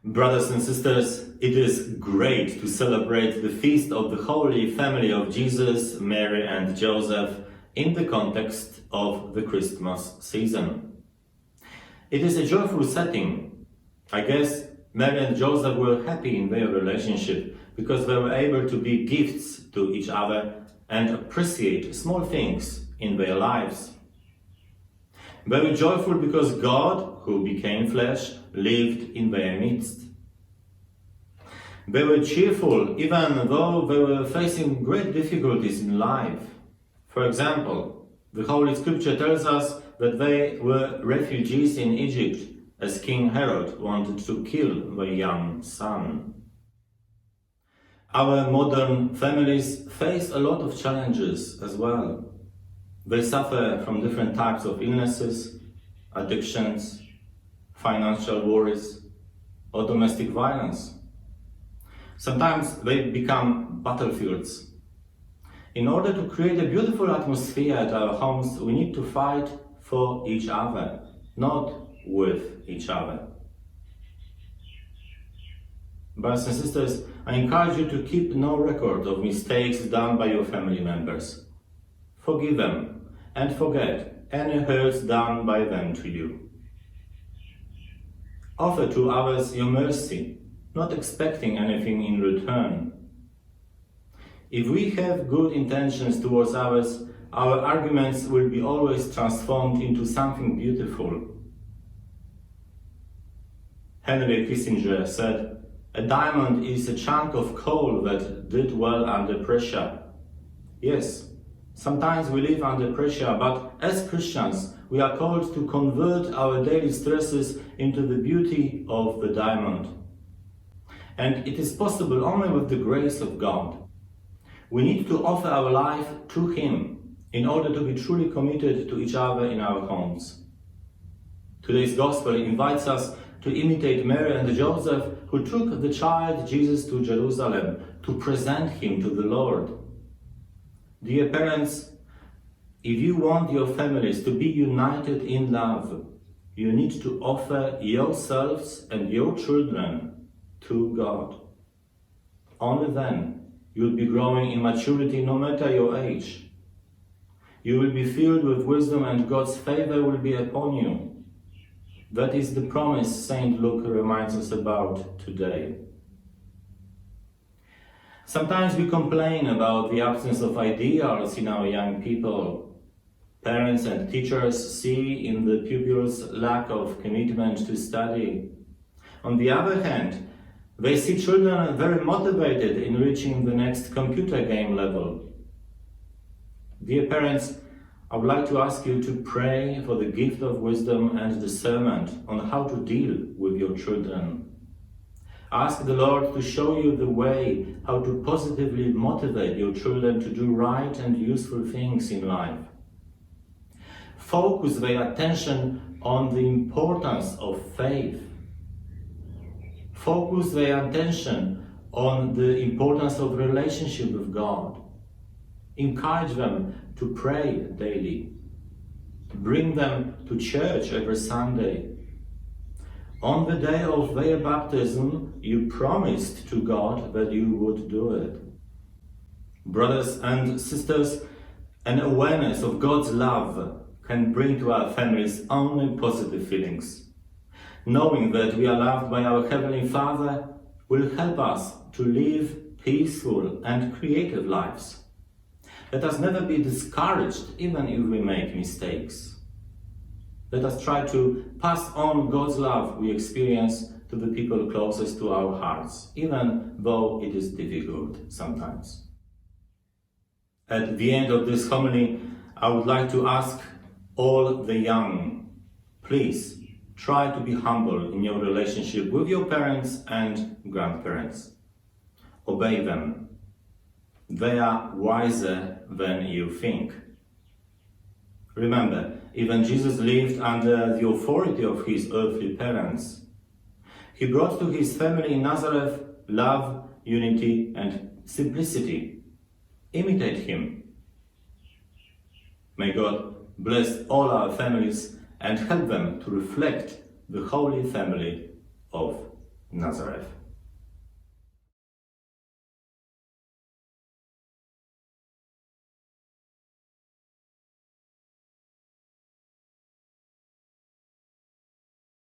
Brothers and sisters, it is great to celebrate the feast of the Holy Family of Jesus, Mary and Joseph in the context of the Christmas season. It is a joyful setting. I guess Mary and Joseph were happy in their relationship because they were able to be gifts to each other and appreciate small things in their lives. Very joyful because God, who became flesh, lived in their midst. They were cheerful even though they were facing great difficulties in life. For example, the Holy Scripture tells us that they were refugees in Egypt as King Herod wanted to kill their young son. Our modern families face a lot of challenges as well. They suffer from different types of illnesses, addictions, financial worries, or domestic violence. Sometimes they become battlefields. In order to create a beautiful atmosphere at our homes, we need to fight for each other, not with each other. Brothers and sisters, I encourage you to keep no record of mistakes done by your family members. Forgive them and forget any hurts done by them to you. Offer to others your mercy, not expecting anything in return. If we have good intentions towards others, our arguments will be always transformed into something beautiful. Henry Kissinger said, "A diamond is a chunk of coal that did well under pressure." Yes, sometimes we live under pressure, but as Christians, we are called to convert our daily stresses into the beauty of the diamond. And it is possible only with the grace of God. We need to offer our life to Him in order to be truly committed to each other in our homes. Today's Gospel invites us to imitate Mary and Joseph, who took the child Jesus to Jerusalem to present him to the Lord. Dear parents, if you want your families to be united in love, you need to offer yourselves and your children to God. Only then you'll be growing in maturity no matter your age. You will be filled with wisdom and God's favor will be upon you. That is the promise St. Luke reminds us about today. Sometimes we complain about the absence of ideals in our young people. Parents and teachers see in the pupils lack of commitment to study. On the other hand, they see children very motivated in reaching the next computer game level. Dear parents, I would like to ask you to pray for the gift of wisdom and discernment on how to deal with your children. Ask the Lord to show you the way how to positively motivate your children to do right and useful things in life. Focus their attention on the importance of faith. Focus their attention on the importance of relationship with God. Encourage them to pray daily. Bring them to church every Sunday. On the day of their baptism, you promised to God that you would do it. Brothers and sisters, an awareness of God's love can bring to our families only positive feelings. Knowing that we are loved by our Heavenly Father will help us to live peaceful and creative lives. Let us never be discouraged even if we make mistakes. Let us try to pass on God's love we experience to the people closest to our hearts, even though it is difficult sometimes. At the end of this homily, I would like to ask all the young, please try to be humble in your relationship with your parents and grandparents. Obey them. They are wiser than you think. Remember, even Jesus lived under the authority of his earthly parents. He brought to his family in Nazareth love, unity, and simplicity. Imitate him. May God bless all our families and help them to reflect the Holy Family of Nazareth.